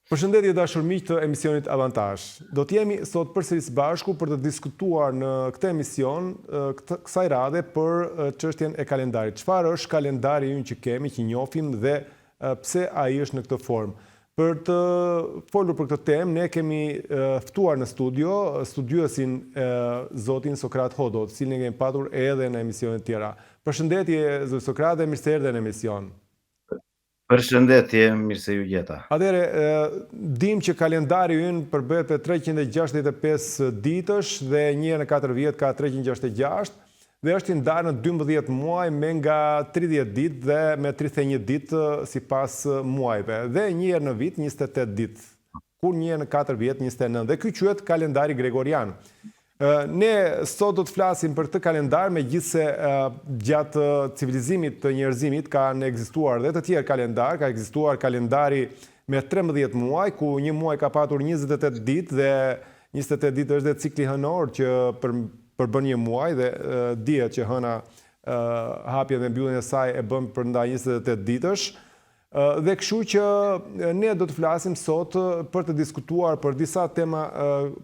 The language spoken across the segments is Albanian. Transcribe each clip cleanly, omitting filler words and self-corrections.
Përshëndetje dashur miq të emisionit Avantazh. Do të jemi sot përsëris bashku për të diskutuar në këtë emision kësaj radhe për çështjen e kalendarit. Çfarë është kalendari ynë që kemi, që njohim dhe pse ai është në këtë formë? Për të folur për këtë temë, ne kemi ftuar në studio studiuesin zotin Sokrat Hodo, të cilin e kemi patur edhe në emisionet tjera. Përshëndetje zot Sokrat dhe mirë se erdhe në emision. Përshëndetje, mirë se ju gjeta. Atëherë, dim që kalendari ynë përbëhet prej 365 ditësh dhe një herë në 4 vjet ka 366 dhe është i ndarë në 12 muaj me nga 30 ditë dhe me 31 ditë sipas muajve dhe një herë në vit 28 ditë. Kur një herë në 4 vjet 29 dhe ky quhet kalendari gregorian. Ne sot do të flasim për këtë kalendar, megjithse gjatë civilizimit të njerëzimit kanë ekzistuar dhe të tjerë kalendar, ka ekzistuar kalendari me 13 muaj, ku një muaj ka patur 28 ditë dhe 28 ditë është dhe cikli hënor që përbën një muaj dhe dihet që hëna hapja dhe mbylljen e saj e bën përnda 28 ditësh. Dhe kështu që ne do të flasim sot për të diskutuar për disa tema,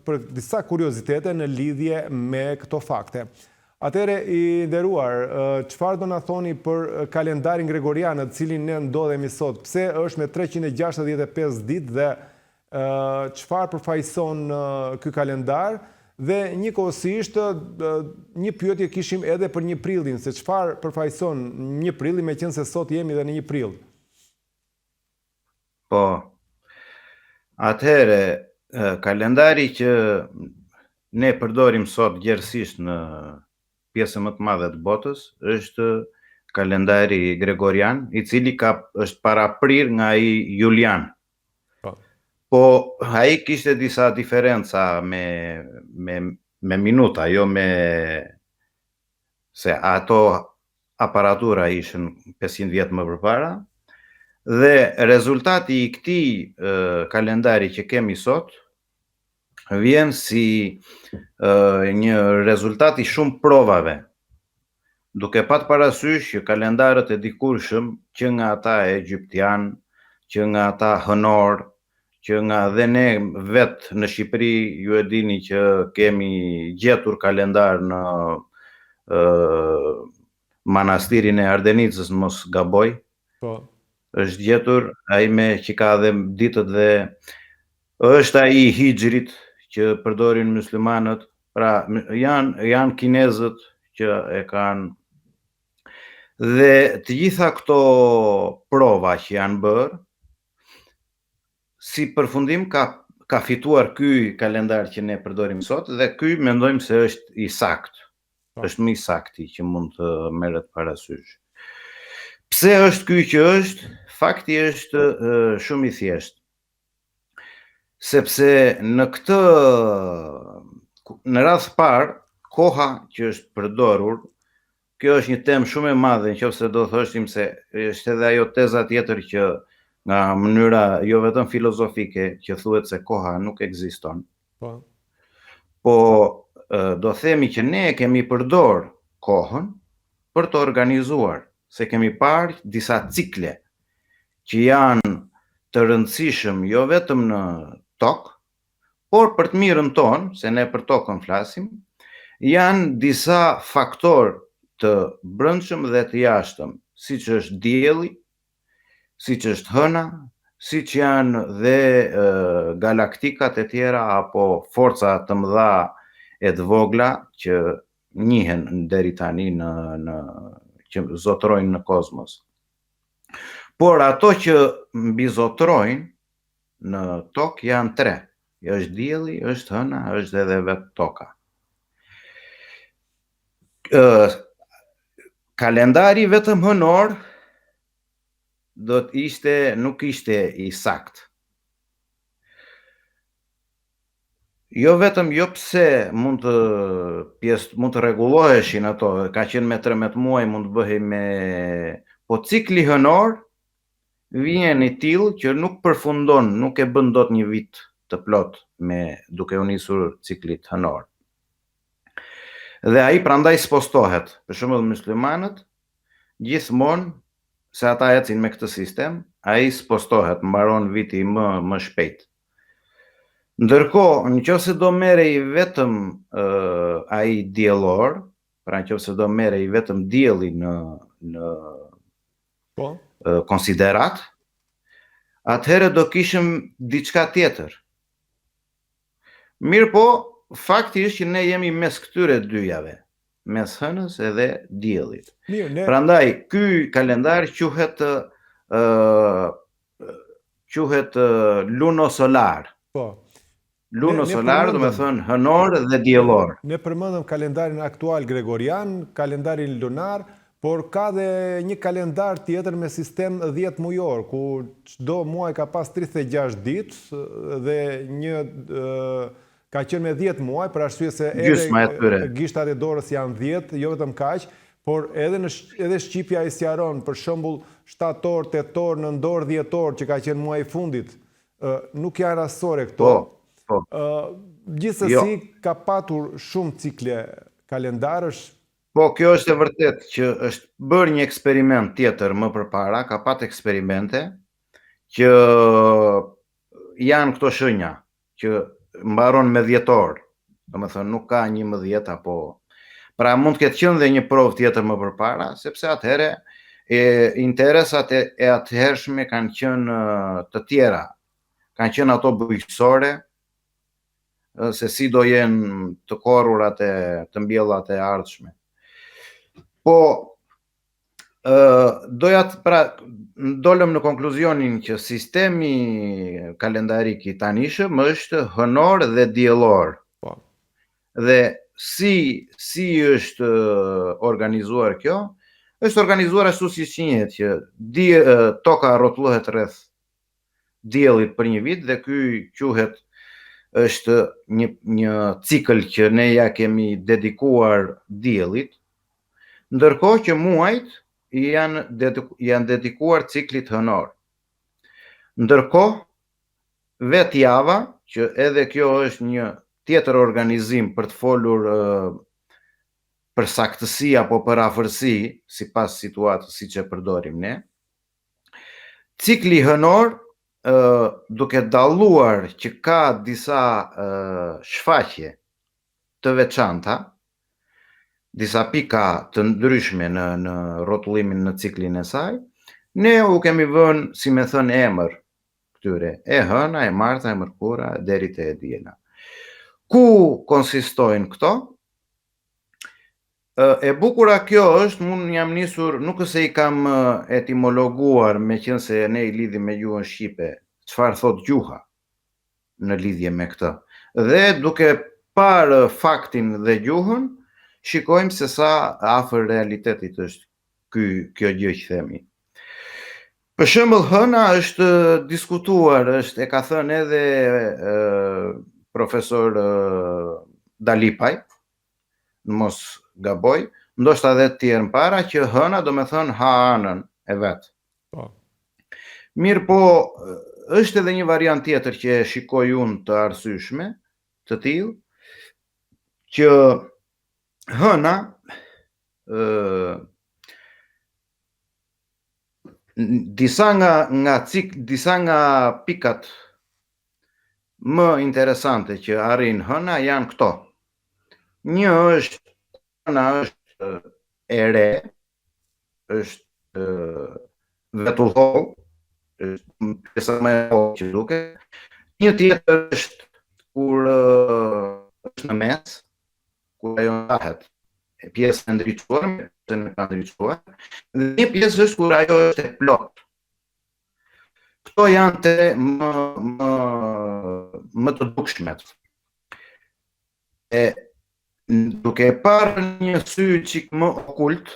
për disa kuriozitete në lidhje me këto fakte. Atëherë i nderuar, çfarë do na thoni për kalendarin gregorian në të cilin ne ndodhemi sot? Pse është me 365 ditë dhe çfarë përfaqëson ky kalendar? Dhe njëkohësisht një pyetje kishim edhe për 1 prillin, se çfarë përfaqëson 1 prilli, meqense sot jemi edhe në 1 prill. Po, atëhere, kalendari që ne përdorim sot gjerësisht në pjesën më të madhe të botës, është kalendari gregorian, i cili është paraprir nga ai julian. Po, ai kishte disa diferenca me minuta, jo me se ato aparatura ishin 500 vjet më përpara. Dhe rezultati i këtij kalendari që kemi sot vjen si një rezultat i shumë provave, duke pat parasysh që kalendarët e dikurshëm, që nga ata egjiptian, që nga ata hënor, që nga dhe ne vetë në Shqipëri, ju e dini që kemi gjetur kalendar në manastirin e Ardenicës, mos gaboj. Po. Është gjetur ai me që ka dhe ditët dhe është ai i hijrit që përdorin muslimanët, pra janë kinezët që e kanë. Dhe të gjitha këto prova që janë bërë, si përfundim ka fituar ky kalendar që ne përdorim sot dhe ky mendojmë se është i saktë. Është më i saktë që mund të merret parasysh. Pse është ky që është? Fakti është shumë i thjeshtë. Sepse në radhë parë, koha që është përdorur, kjo është një temë shumë e madhe, nëse do thoshim se është edhe ajo teza tjetër që nga mënyra jo vetëm filozofike që thuhet se koha nuk ekziston. Po do themi që ne kemi përdor kohën për të organizuar, se kemi parë disa cikle që janë të rëndësishëm jo vetëm në tokë, por për të mirën tonë, se ne për tokën flasim, janë disa faktorë të brendshëm dhe të jashtëm, siç është dielli, siç është hëna, siç janë dhe galaktikat e tjera apo forca të mëdha e të vogla që njihen deri tani që zotrojnë në kozmos. Por ato që mbizotrojnë në tokë janë 3. Është dielli, është hëna, është edhe vetë toka. Kalendari vetëm hënor nuk ishte i saktë. Jo vetëm pse mund të rregulloheshin ato, ka qenë me 13 muaj mund të bëhej po cikli hënor vjen i tillë që nuk përfundon, nuk e bën dot një vit të plot duke u nisur ciklit hënor. Dhe ai prandaj spostohet. Për shembull muslimanët gjithmonë se ata ecin me këtë sistem, ai s'postohet, mbaron viti më shpejt. Ndërkohë, nëse do merrej vetëm ai diellor, pra nëse do merrej vetëm dielli në Po. konsiderat, atëherë do kishim diçka tjetër. Mirë po, fakti është që ne jemi mes këtyre dyjave, mes hënës edhe diellit. Mirë, Prandaj, ky kalendar quhet lunosolar. po. Lunosolar do me thënë hënor dhe diellor. Ne përmendëm kalendarin aktual gregorian, kalendarin lunar, por ka dhe një kalendar tjetër me sistem 10 mujor, ku çdo muaj ka pas 36 ditë dhe ka qenë me 10 muaj, për arsye se edhe gishtat e dorës janë 10, jo vetëm kaq, por edhe shqipja i sqaron, për shembull, shtator, tetor, nëntor, dhjetor, që ka qenë muaji i fundit, nuk janë rastësore këto. Gjithsesi ka patur shumë cikle kalendarësh. Po, kjo është e vërtet që është bërë një eksperiment tjetër më përpara, ka pat eksperimente që janë këto shenja, që mbaron me dhjetor, domethënë nuk ka 11 apo. Pra mund të ketë qenë dhe një provë tjetër më përpara, sepse atëherë interesat e atëhershme kanë qenë të tjera, kanë qenë ato bujqësore, se si do jenë të korrurat e të mbjellat e ardhshme. Po, dolëm në konkluzionin që sistemi kalendarik i tanishëm është hënor dhe diellor. Dhe si është organizuar kjo? Është organizuar ashtu siç njihet, që toka rrotullohet rreth diellit për një vit dhe ky quhet është një cikël që ne ja kemi dedikuar diellit, ndërkohë që muajt janë dedikuar ciklit hënor. Ndërkohë, vetë java, që edhe kjo është një tjetër organizim për të folur për saktësi apo për afërsi, sipas situatës siç e përdorim ne, cikli hënor, duke dalluar që ka disa shfaqje të veçanta, disa pika të ndryshme në rrotullimin në ciklin e saj, ne u kemi vënë, si me thënë, emër këtyre, e hëna, e marta, e mërkura, deri te e diela. Ku konsistojnë këto? E bukura kjo është, unë jam nisur, nuk se i kam etimologuar, me qenë se ne i lidhim me gjuhën shqipe, çfarë thot gjuha në lidhje me këtë. Dhe duke parë faktin dhe gjuhën, shikojmë se sa afër realitetit është kjo gjë që themi. Për shembull, hëna është diskutuar, e ka thënë edhe profesor Dalipaj, në mos gaboj, ndoshta edhe të tjerë para, që hëna do me thënë ha anën e vetë. Mirë po, është edhe një variant tjetër që e shikoj unë të arsyeshme, të tillë, që hëna disa nga pikat më interesante që arrin hëna janë këto. Një është hëna është e re, është vetullor, është pjesa më e hollë që duket. Një tjetër është kur është në mes, kur ajo ndahet, pjesë e ndriçuar, pjesë e ka ndriçuar, dhe një pjesë është kur ajo është e plot. Këto janë të më të dukshmet. Duke parë një sy çik më okult,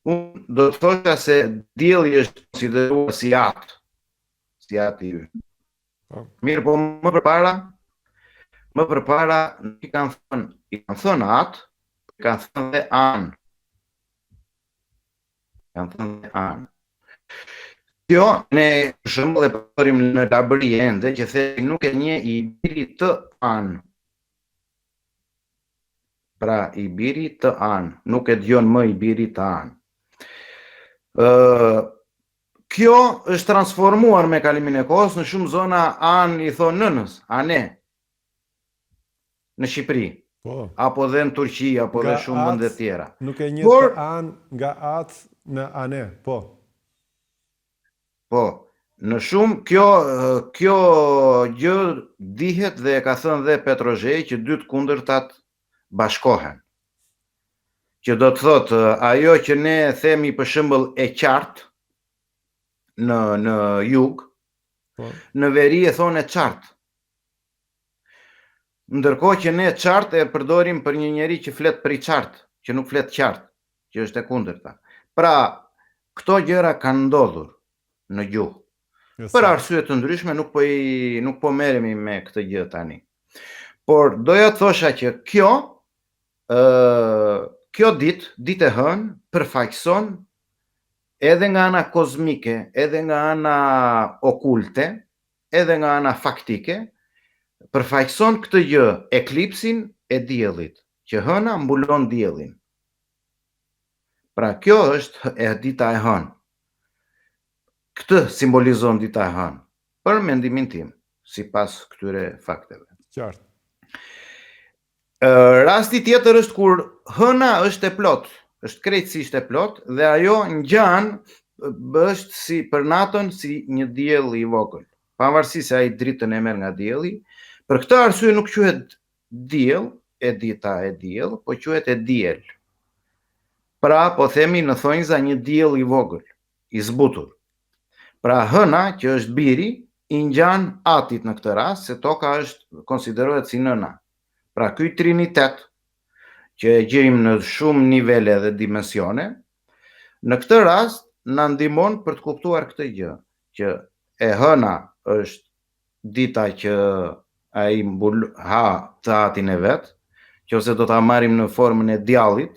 unë do të thosha se dielli është konsideruar si ati ynë. Mirë, po më përpara i kanë thënë atë, i kanë thënë dhe anë. Kjo, ne për shembull e përdorim në labëri ende, që themi nuk e njeh i biri të anë. Pra, i biri të anë, nuk e dëgjon më i biri të anë. Kjo është transformuar me kalimin e kohës në shumë zona anë i thonë nënës, ane, në Shqipëri, Po. apo dhe në Turqi, apo dhe Nga shumë vende atë tjera. nuk e njeh Por- të anë nga atë në ane, po. Po, në shumë kjo gjë dihet dhe e ka thënë dhe Petrozhej që dy të kundërtat bashkohen. Që do të thotë ajo që ne themi për shembull e qartë në jug, Po. në veri e thonë e qartë. Ndërkohë që ne qartë e përdorim për një njeri që flet për i qartë, që nuk flet qartë, që është e kundërta. Pra, këto gjëra kanë ndodhur në gjuhë. Për arsye të ndryshme nuk po merremi me këtë gjë tani. Por doja të thosha që kjo ditë e hënë përfaqëson edhe nga ana kozmike, edhe nga ana okulte, edhe nga ana faktike, përfaqëson këtë gjë, eklipsin e diellit, që hëna mbulon diellin. Pra kjo është dita e hënë. Këtë simbolizon dita e hënë, për mendimin tim, sipas këtyre fakteve. Qartë. Rasti tjetër është kur hëna është e plot, është krejtësisht e plot dhe ajo ngjan është si për natën si një diell i vogël. Pavarësisht se ai dritën e merr nga dielli, për këtë arsye nuk quhet diell, e dita e diell, po quhet e diel. Pra po themi në thonjza një diell i vogël, i zbutur. Pra hëna që është biri i ngjan atit në këtë rast, se toka është konsiderohet si nëna. Pra ky trinitet që e gjejmë në shumë nivele dhe dimensione, në këtë rast na ndihmon për të kuptuar këtë gjë, që e hëna është dita që ai ha të atin e vet, qofse do ta marrim në formën e djallit,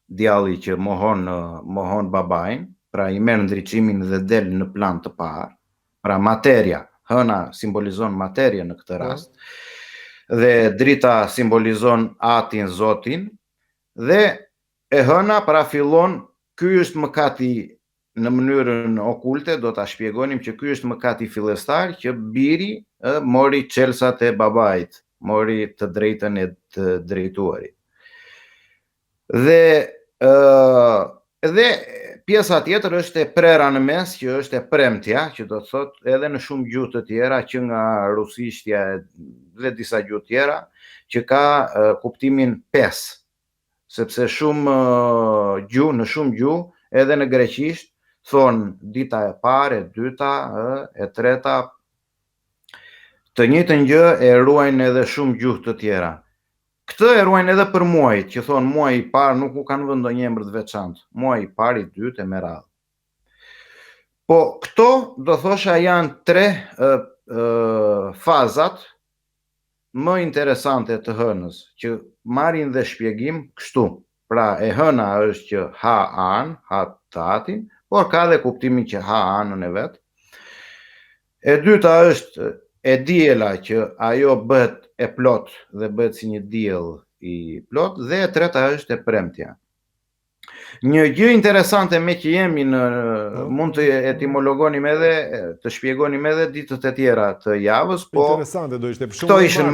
djalli që mohon babain, pra i merr ndriçimin dhe del në plan të parë, pra materia, hëna simbolizon materia në këtë rast, dhe drita simbolizon atin, Zotin, dhe e hëna pra fillon, ky është mëkati në mënyrën okulte, do ta shpjegonim që ky është mëkati fillestar, që biri mori çelsat e babait, mori të drejtën e të drejtuarit. Dhe pjesa tjetër është e prera në mes, që është e premtja, që do të thotë edhe në shumë gjuhë të tjera, që nga rusishtja dhe disa gjuhë tjera, që ka kuptimin 5, sepse në shumë gjuhë, edhe në greqisht, thonë dita e parë, e dyta, e treta, të njëjtën gjë e ruajnë edhe shumë gjuhë të tjera. Këtë e ruajnë edhe për muajt, që thonë muaj i parë nuk u kanë vënë ndonjë emër të veçantë. Muaj i parë, i dytë e me radhë. Po këto do thosha janë 3 fazat më interesante të hënës, që marrin dhe shpjegim kështu. Pra e hëna është që ha anë, ha të atin, por ka dhe kuptimin që ha anën e vet. E dyta është e diela, që ajo bëhet e plot dhe bëhet si një diell i plot, dhe e treta është e premtja. Një gjë interesante me që jemi mund të etimologonim edhe, të shpjegonim edhe ditët e tjera të javës, po interesante do ishte. Këto ishin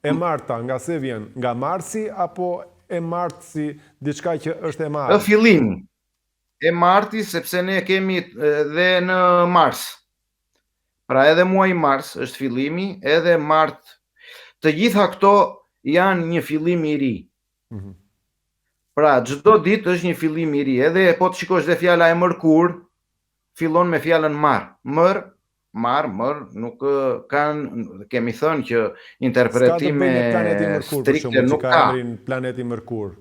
e marta, nga se vjen? Nga marsi apo e martë si diçka që është e martë? Fillimi e marti, sepse ne kemi dhe në mars. Pra edhe muaji mars është fillimi, edhe mart. Të gjitha këto janë një fillim i ri. Pra çdo ditë është një fillim i ri. Edhe po të shikosh dhe fjala e mërkur fillon me fjalën mar. Mër nuk kanë, kemi thënë që interpretime strikte nuk ka. Planeti Mërkur.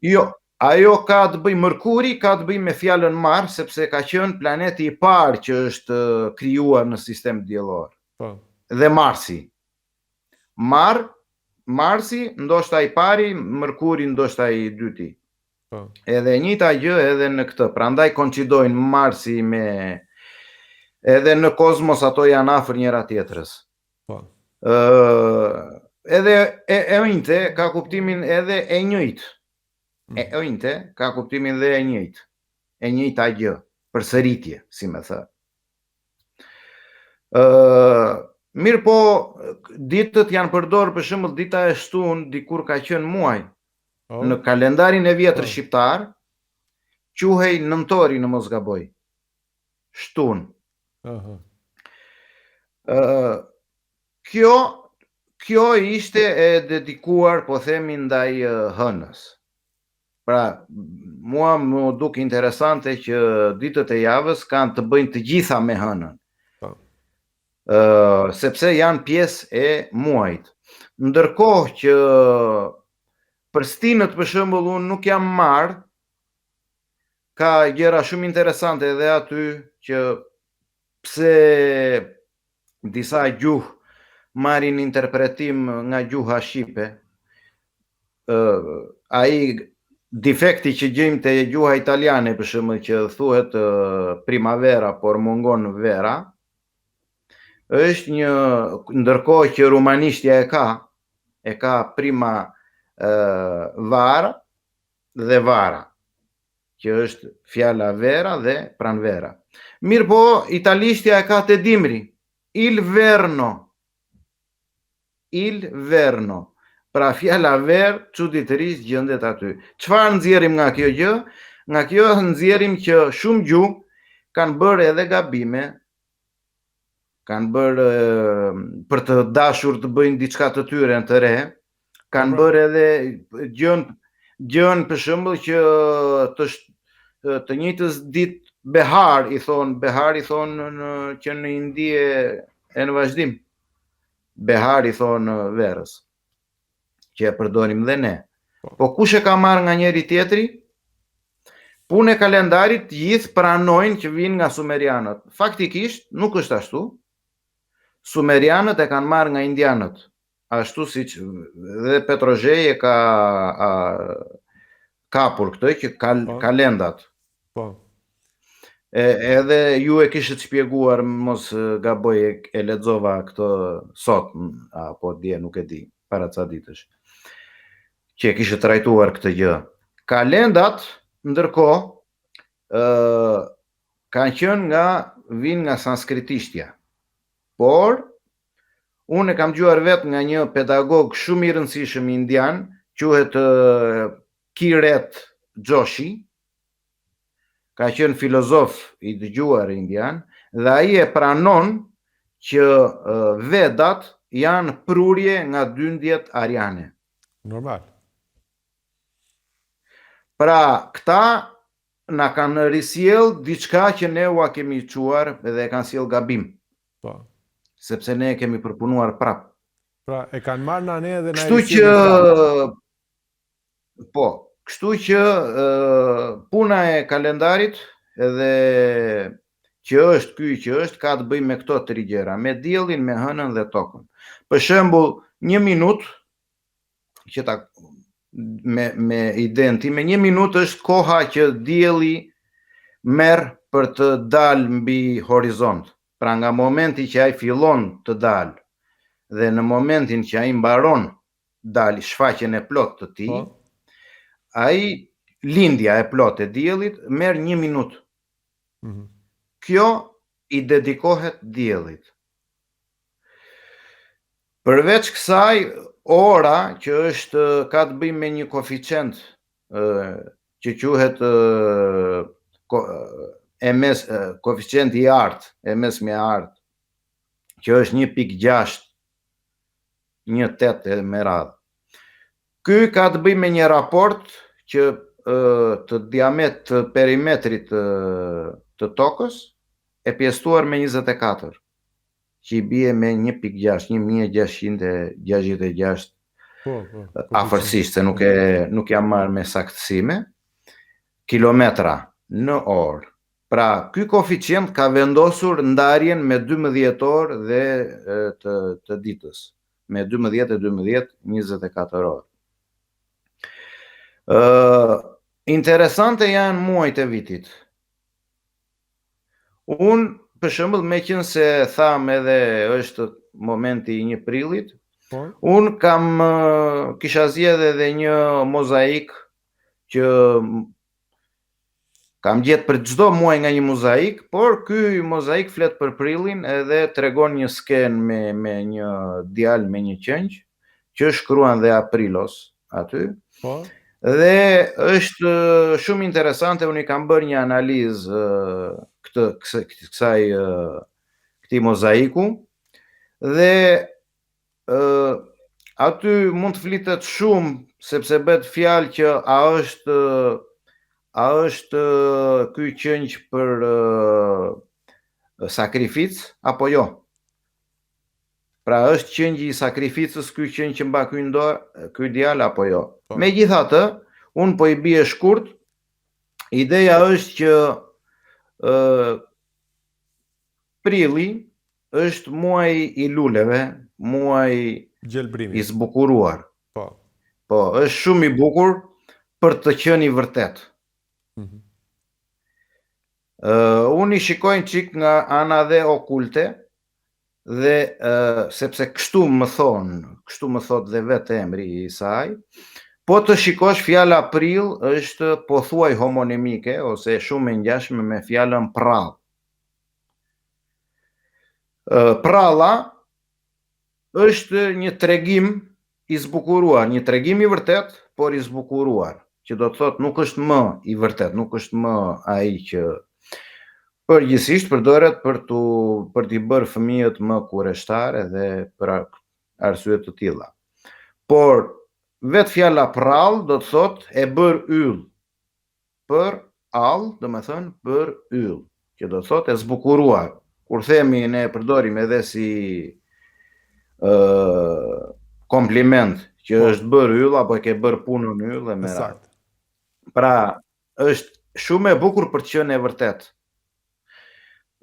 Jo, ajo ka të bëj Mërkuri, ka të bëj me fjalën mar, sepse ka qenë planeti i parë që është krijuar në sistem diellor. Dhe Marsi. Marsi ndoshta i pari, Mërkuri ndoshta i dyti. Edhe njëjta gjë edhe në këtë. Prandaj koincidojnë Marsi me, edhe në kozmos ato janë afër njëra tjetrës. Edhe e njëjtë ka kuptimin edhe e njëjtë. E njëjtë ka kuptimin dhe e njëjtë. e njëjta gjë, përsëritje, si më thë. Mirë po, ditët janë përdorë, për shembull dita e shtunë, dikur ka qenë muaj, në kalendarin e vjetër shqiptar, quhej nëntori në mos gaboj. Shtunë. Kjo ishte e dedikuar, po themi, ndaj hënës. Pra, mua më duk interesante që ditët e javës kanë të bëjnë të gjitha me hënën. Sepse janë pjesë e muajit. Ndërkohë që për stinët, për shembull, unë nuk jam marrë, ka gjëra shumë interesante edhe aty, që pse disa gjuhë marrin interpretim nga gjuha shqipe. Ai defekti që gjejmë te gjuha italiane, për shembull, që thuhet primavera por mungon vera, është një, ndërkohë që rumanishtja e ka prima vara dhe vara, që është fjala vera dhe pranvera. Mirë po, italishtja e ka të dimri, il verno, pra fjala ver çuditërisht gjendet aty. Çfarë nxjerrim nga kjo gjë? Nga kjo nxjerrim që shumë gjuhë kanë bërë edhe gabime, kanë bërë për të dashur të bëjnë diçka të tyre të re, kanë bërë edhe gjën për shembull që të njëjtës ditë behar i thonë që në Indi e në vazhdim. Behar i thonë verës, që e përdorim dhe ne. Po kush e ka marrë nga njëri tjetri? Punë e kalendarit gjithë pranojnë që vinë nga sumerianët. Faktikisht nuk është ashtu. Sumerianët e kanë marrë nga indianët. Ashtu siç dhe Petrozhej e ka kapur këtë që kalendat. Edhe ju e kishët shpjeguar, mos gaboj, e lexova këto sot, apo dje, nuk e di, para ca ditësh, që e kishët trajtuar këtë gjë. Kalendat, ndërkohë, kanë qenë vinë nga sanskritishtja. Por, unë e kam dëgjuar vetë nga një pedagog shumë i rëndësishëm indian, quhet Kiret Joshi, ka qenë filozof i dëgjuar indian, dhe ai e pranon që Vedat janë prurje nga dyndjet ariane. Normal. Pra, këta na kanë risjell diçka që ne ua kemi quar dhe e kanë sjell gabim. Sepse ne e kemi përpunuar prap. Pra, e kanë marrë në ne dhe na kështu që puna e kalendarit edhe që është ka të bëjë me këto tri gjëra, me diellin, me hënën dhe tokën. Për shembull, 1 minutë që me idenë time, 1 minutë është koha që dielli merr për të dalë mbi horizont. Pra nga momenti që ai fillon të dalë dhe në momentin që ai mbaron dalë shfaqjen e plot të tij, ai lindja e plot e diellit merr 1 minutë. Kjo i dedikohet diellit. Përveç kësaj, ora që ka të bëjë me një koeficient që quhet koeficient i artë, e mesme e artë, që është 1.6, 1.8 me radhë. Ky ka të bëjë me një raport që të perimetrit të tokës e pjesëtuar me 24, që i bie me 1.6, 1666 afërsisht, se nuk jam marrë me saktësime, kilometra në orë. Pra, ky koeficient ka vendosur ndarjen me 12 orë dhe të ditës, me 12 e 12, 24 orë. Interesante janë muajt e vitit. Unë, për shembull, me qenë se tham edhe është momenti i 1 prillit, unë kisha zgjedhë edhe një mozaik që Kam gjetë për çdo muaj nga një mozaik, por ky mozaik flet për prillin edhe tregon një skenë me një djalë me një qengj që shkruan dhe Aprilos aty. Po. Dhe është shumë interesante, unë i kam bërë një analizë këtij mozaiku dhe aty mund të flitet shumë sepse bëhet fjalë që a është ky qengj për sakrificë apo jo. Pra është qengji i sakrificës ky qengj që mba ky djalë apo jo. Po. Megjithatë, unë po i bie shkurt. Ideja është që prilli është muaji i luleve, muaji Gjelbrimi. i zbukuruar. Po. Po, është shumë i bukur për të qenë i vërtet. Unë i shikoj çik nga ana dhe okulte dhe sepse kështu më thot dhe vetë emri i saj. Po të shikosh, fjala prill është pothuaj homonimike ose shumë e ngjashme me fjalën prall. Pralla është një tregim i zbukuruar, një tregim i vërtet, por i zbukuruar, që do të thotë nuk është më i vërtet, nuk është më ai që përgjithsisht përdoret për t'i bërë fëmijët më kureshtar dhe për arsye të tilla. Por vetë fjala prall do të thotë e bër yll. Për all, do të thënë për yll, që do të thotë e zbukuruar. Kur themi ne përdorim edhe si kompliment që është bër yll apo e ke bër punën yll e me radhë. Pra, është shumë e bukur për të qenë e vërtet.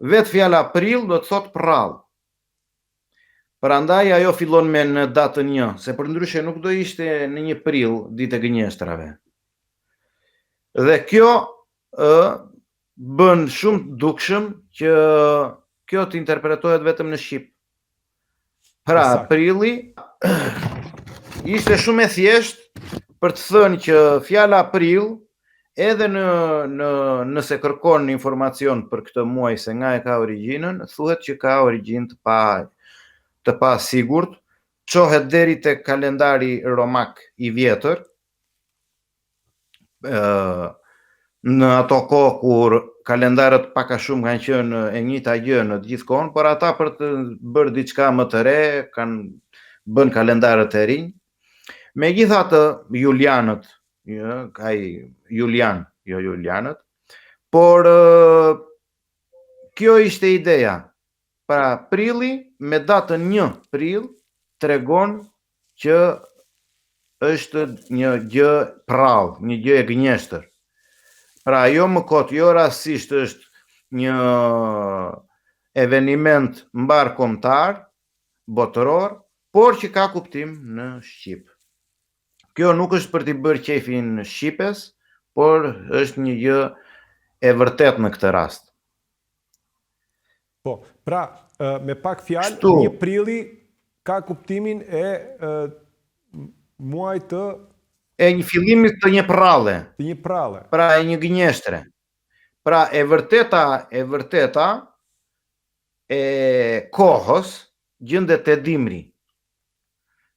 Vetë fjala prill do të thotë prall. Prandaj ajo fillon me në datën 1, se përndryshe nuk do ishte në një prill ditë e gënjeshtrave. Dhe kjo bën shumë dukshëm që kjo të interpretohet vetëm në shqip. Pra, prilli ishte shumë e thjeshtë për të thënë që fjala prill, edhe nëse kërkon informacion për këtë muaj se nga e ka origjinën, thuhet që ka origjinë të pa sigurt, çohet deri tek kalendari romak i vjetër, në ato kohë kur kalendarët pak a shumë kanë qenë e njëjta gjë në të gjithë kohën, por ata për të bërë diçka më të re kanë bën kalendarët e rinj. Megjithatë, julianët, jo julianët, por kjo ishte ideja. Pra, prilli me datën 1 prill tregon që është një gjë prall, një gjë e gënjeshtër. Pra, jo më kot, jo rastësisht është një eveniment mbarkombëtar, botëror, por që ka kuptim në shqip. Kjo nuk është për t'i bërë qefin shqipes, por është një gjë e vërtet në këtë rast. Po, pra, me pak fjalë, një prilli ka kuptimin e muaj të... E një fillimit të një pralle. Të një pralle. Pra, e një gënjeshtre. Pra, e vërteta e kohës gjendet te dimri.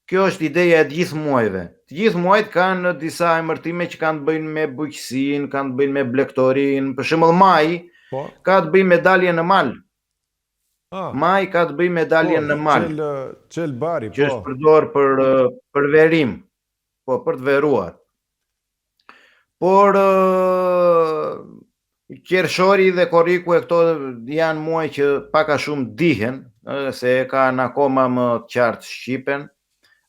Kjo është ideja e të gjithë muajve. Të gjithë muajt kanë disa emërtime që kanë të bëjnë me bujqësinë, kanë të bëjnë me blektorinë. Për shembull, maji ka të bëjë me daljen në mal. Maji ka të bëjë me daljen në mal. Qelbari, po. Që është përdor për verim. Po, për të veruar. Por qershori dhe korriku e këto janë muaj që pak a shumë dihen, se kanë akoma më të qartë shqipen,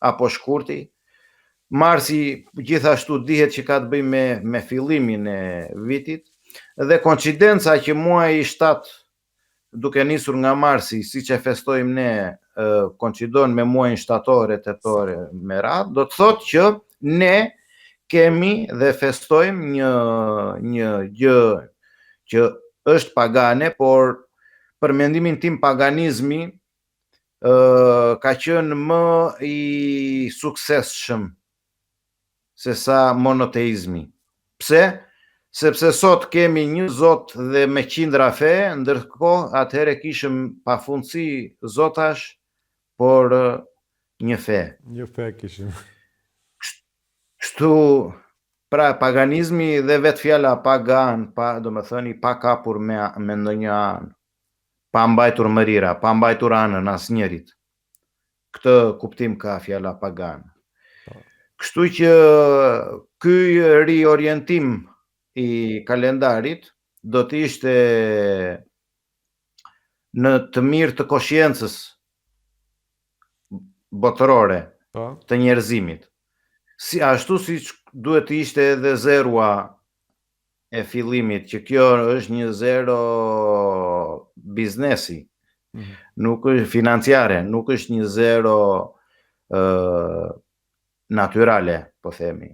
apo shkurti. Marsi gjithashtu dihet që ka të bëjë me fillimin e vitit, dhe koincidenca që muaji 7 duke nisur nga marsi, siç e festojmë ne, koincidon me muajin shtator e tetor me radhë, do të thotë që ne kemi dhe festojmë një gjë që është pagane, por për mendimin tim paganizmi ka qenë më i suksesshëm se sa monoteizmi. Pse? sepse sot kemi një Zot dhe me qindra fe, ndërkohë atëherë kishim pafundësi zotash, por një fe. Një fe kishim. Kështu, pra paganizmi dhe vetë fjala pagan, do me thëni pa kapur me ndonjë anë, pa mbajtur mërira, pa mbajtur anën asnjërit. Këtë kuptim ka fjala pagan. Kështu që ky riorientim i kalendarit do të ishte në të mirë të koshiencës botërore të njerëzimit. Ashtu si duhet të ishte edhe zerua e fillimit, që kjo është një zero biznesi, nuk është financiare, nuk është një zero natyrale, po themi.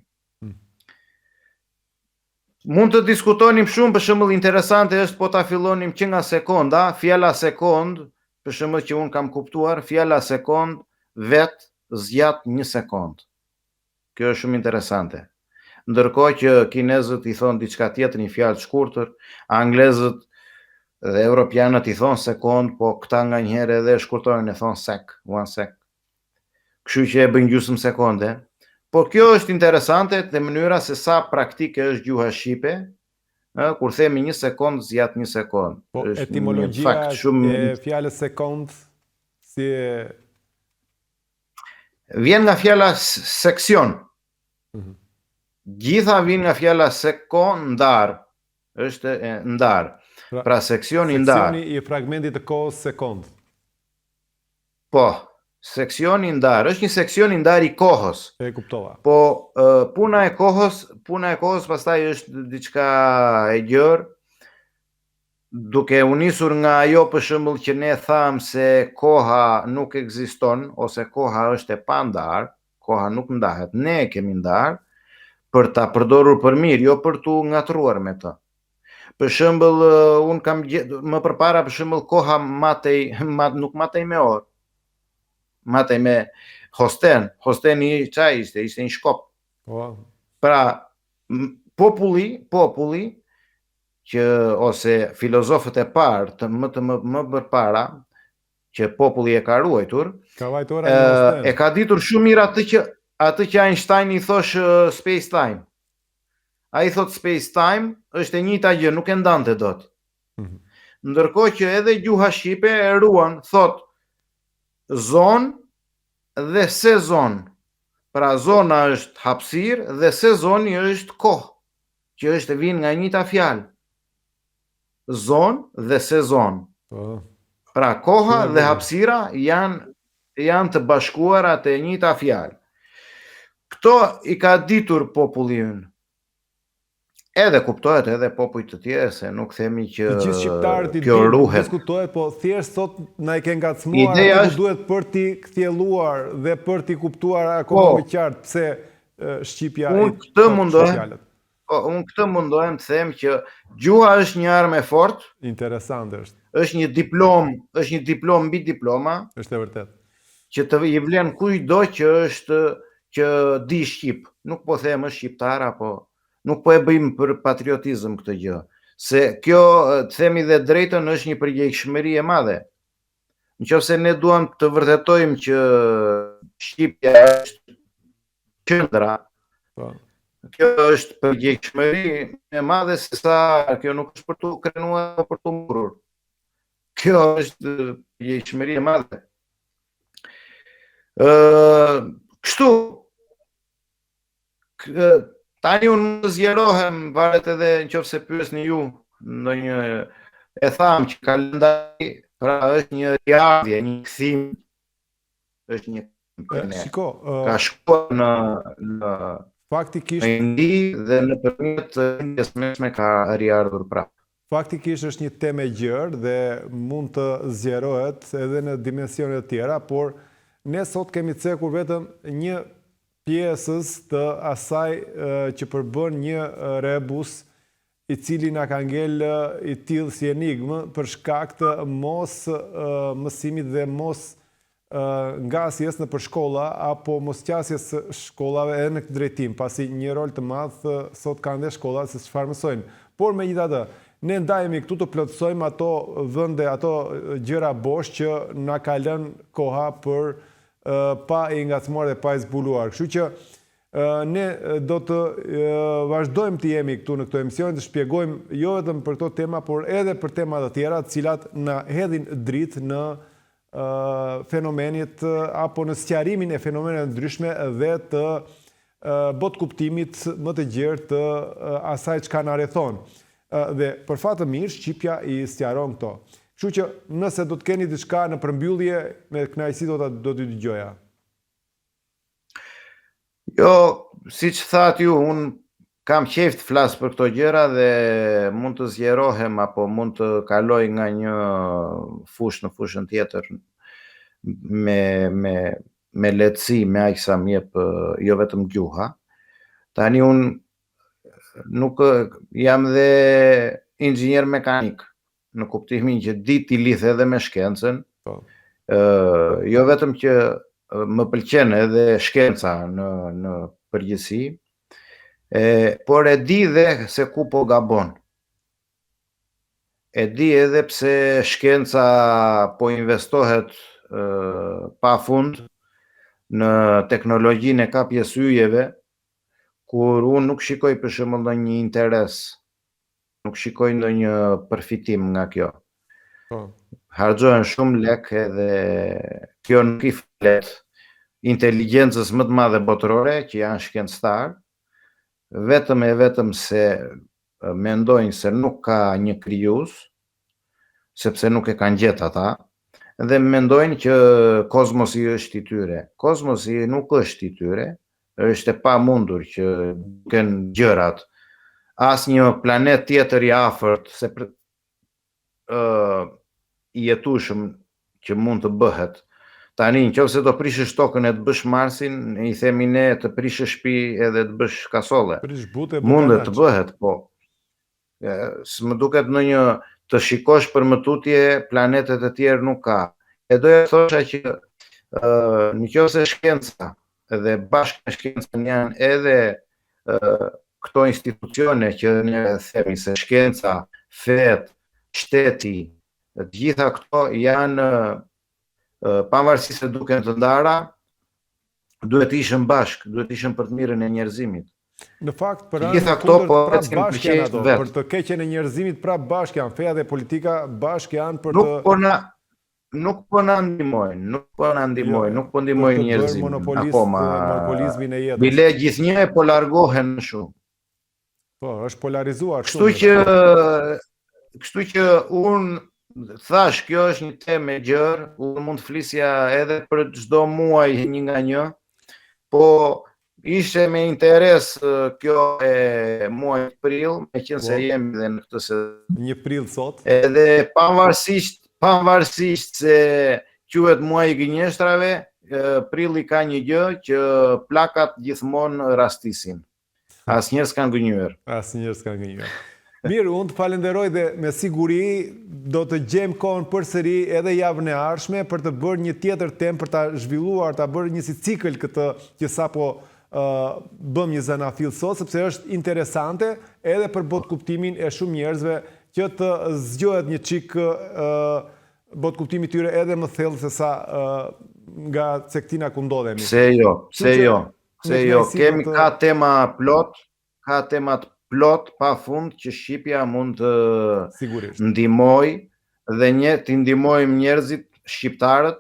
Mund të diskutonim shumë, për shembull interesante është po ta fillonim që nga sekonda, fjala sekond, për shembull që unë kam kuptuar, fjala sekond vetë zgjat 1 sekond. Kjo është shumë interesante. Ndërkohë që kinezët i thonë diçka tjetër, një fjalë të shkurtër, anglezët dhe europianët i thonë sekond, po këta nganjëherë edhe shkurtojnë e thonë sek, 1 sek. Kështu që e bëjnë gjysmë sekonde. Por kjo është interesante dhe mënyra se sa praktike është gjuha shqipe, kur themi 1 sekond zgjat 1 sekond. Po etimologjia e fjalës sekond si vjen nga fjala seksion. Gjitha vjen nga fjala sekondar, është ndar. Pra seksioni ndar. Seksioni i fragmentit të kohës sekond. Po, seksioni ndar, është një seksion i ndar i kohës. E kuptova. Po puna e kohës pastaj është diçka e gjerë, duke u nisur nga ajo për shembull që ne tham se koha nuk ekziston ose koha është e pandar, koha nuk ndahet, ne e kemi ndar për ta përdorur për mirë, jo për tu ngatruar me të. Për shembull, un kam më përpara për shembull koha nuk matej me orë. Matej me hosten. Hosteni çaj ishte një shkop. Pra, populli që ose filozofët e parë më përpara që populli e ka ruajtur, e ka ditur shumë mirë atë që Einstein i thosh space time. Ai thot space time është e njëjta gjë, nuk e ndante dot. Ndërkohë që edhe gjuha shqipe e ruan, thot zonë dhe sezon. Pra zona është hapësirë dhe sezoni është kohë, që është vjen nga njëjta fjalë. Zonë dhe sezon. Pra koha dhe hapësira janë të bashkuara te njëjta fjalë. Kto i ka ditur populli ynë. Edhe kuptohet edhe popujt të tjerë, se nuk themi që kjo ruhet. Diskutohet, po thjesht sot na i ke ngacmuar atë që duhet për t'i kthjelluar dhe për t'i kuptuar akoma më qartë pse shqipja e fjalët. Unë këtë mundohem të them që gjuha është një armë e fortë. Interesante është. Është një diplom mbi diploma. Është e vërtet. Që të i vlen kujdo që di shqip. Nuk po them është shqiptar apo nuk po e bëjmë për patriotizëm këtë gjë. Se kjo, të themi dhe drejtën, është një përgjegjshmëri e madhe. Nëse ne duam të vërtetojmë që shqipja është qendra, kjo është përgjegjshmëri e madhe se sa kjo nuk është për tu krenuar apo për tu mburur. Kjo është përgjegjshmëri e madhe. Kështu, tani unë më zgjerohem, varet edhe nëse pyesni ju, ndonjë e tham që kalendari pra është një riardhje, një kthim, është një ka shkuar në faktikisht ndi dhe nëpërmjet ndjes mesme ka riardhur prapë. Faktikisht është një temë e gjerë dhe mund të zgjerohet edhe në dimensione të tjera, por ne sot kemi cekur vetëm një pjesës të asaj që përbën një rebus i cili na ka ngel i tillë si enigmë për shkak të mos mësimit dhe mos ngasjes nëpër shkolla apo mosqasjes së shkollave edhe në këtë drejtim, pasi një rol të madh sot kanë dhe shkollat se çfarë mësojnë. Por megjithatë, ne ndajemi këtu të plotësojmë ato vende, ato gjëra bosh që na ka lënë koha për pa e ngacmuar dhe pa e zbuluar. Kështu që ne do të vazhdojmë të jemi këtu në këtë emision të shpjegojmë jo vetëm për këto tema, por edhe për tema të tjera, të cilat na hedhin dritë në fenomenit apo në sqarimin e fenomeneve ndryshme dhe të botë kuptimit më të gjerë të asaj çka na rrethon. Dhe për fat të mirë, Shqipja i sqaron këto. Kështu që nëse do të keni diçka në përmbyllje, me kënaqësi do t'i dëgjoja. Jo, siç thatë ju, unë kam qejf të flas për këto gjëra dhe mund të zgjerohem apo mund të kaloj nga një fushë në fushën tjetër me lehtësi, me aq sa më jep jo vetëm gjuha. Tani unë nuk jam dhe inxhinier mekanik, në kuptimin që di t'i lidh edhe me shkencën. Jo vetëm që më pëlqen edhe shkenca në përgjithësi, por e di dhe se ku po gabon. E di edhe pse shkenca po investohet pa fund në teknologjinë e kapjes yjeve, kur unë nuk shikoj për shembull ndonjë interes, nuk shikoj ndonjë përfitim nga kjo. Harxohen shumë lek edhe kjo nuk i falet inteligjencës më të madhe botërore, që janë shkencëtar, vetëm e vetëm se mendojnë se nuk ka një krijues, sepse nuk e kanë gjetë ata, dhe mendojnë që kozmosi është i tyre. Kozmosi nuk është i tyre, është e pamundur që duken gjërat. Asnjë planet tjetër i afërt se i jetueshëm që mund të bëhet. Tani, nëse do prishësh tokën e të bësh Marsin, i themi ne të prishësh shtëpi edhe të bësh kasole. Mundet të bëhet, po. S'më duket ndonjë të shikosh për mëtutje planetet e tjerë nuk ka. E doja të thosha që nëse shkenca dhe bashkë me shkencën janë edhe këto institucione që ne themi se shkenca, fet, shteti, të gjitha këto janë pavarësisht se duken të ndara, duhet ishën bashkë, duhet ishën për të mirën e njerëzimit. Në fakt, për të keqen e njerëzimit prapë bashkë janë, feja dhe politika bashkë janë për të... Nuk po na ndihmojnë, nuk po ndihmojnë njerëzimin akoma. Bile gjithnjë e po largohen shumë. Po, është polarizuar shumë. Kështu që unë thash, kjo është një temë e gjerë, unë mund të flisja edhe për çdo muaj një nga një, po ishte me interes kjo e muajit prill, meqense jemi dhe në këtë se... Një prill sot. Edhe pavarësisht se quhet muaji i gënjeshtrave, prilli ka një gjë që plakat gjithmonë rastisin. Asnjëherë s'kan gënjur. Mirë, unë të falenderoj dhe me siguri do të gjejmë kohën përsëri edhe javën e ardhshme për të bërë një tjetër temë, për ta zhvilluar, ta bërë një si cikël këtë që sapo bëm një zanafill sot, sepse është interesante edhe për botë kuptimin e shumë njerëzve që të zgjohet një çik botë kuptimi tyre edhe më thellë se sa nga cektina ku ndodhemi. Se jo. Kemi ka tema temat plot pa fund që Shqipja mund të ndihmoj dhe të ndihmojmë njerëzit shqiptarët,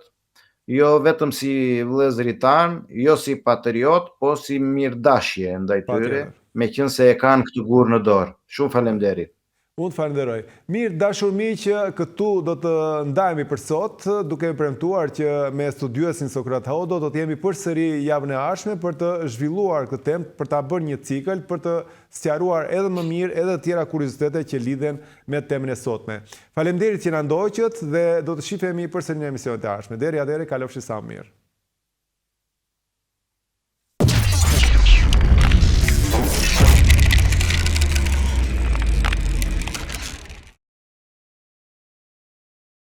jo vetëm si vëllezërit tanë, jo si patriot, po si mirëdashje ndaj tyre, meqense e kanë këtë gur në dorë. Shumë faleminderit. Unë të falenderoj. Mirë, dashur miq, këtu do të ndajemi për sot, duke premtuar që me studiuesin Sokrat Hodo do të jemi përsëri javën e ardhshme për të zhvilluar këtë temë, për ta bërë një cikël, për të sqaruar edhe më mirë edhe të tjera kuriozitete që lidhen me temën e sotme. Faleminderit që na ndoqët dhe do të shihemi përsëri në emisionet e ardhshme. Deri atëherë, kalofshi sa mirë.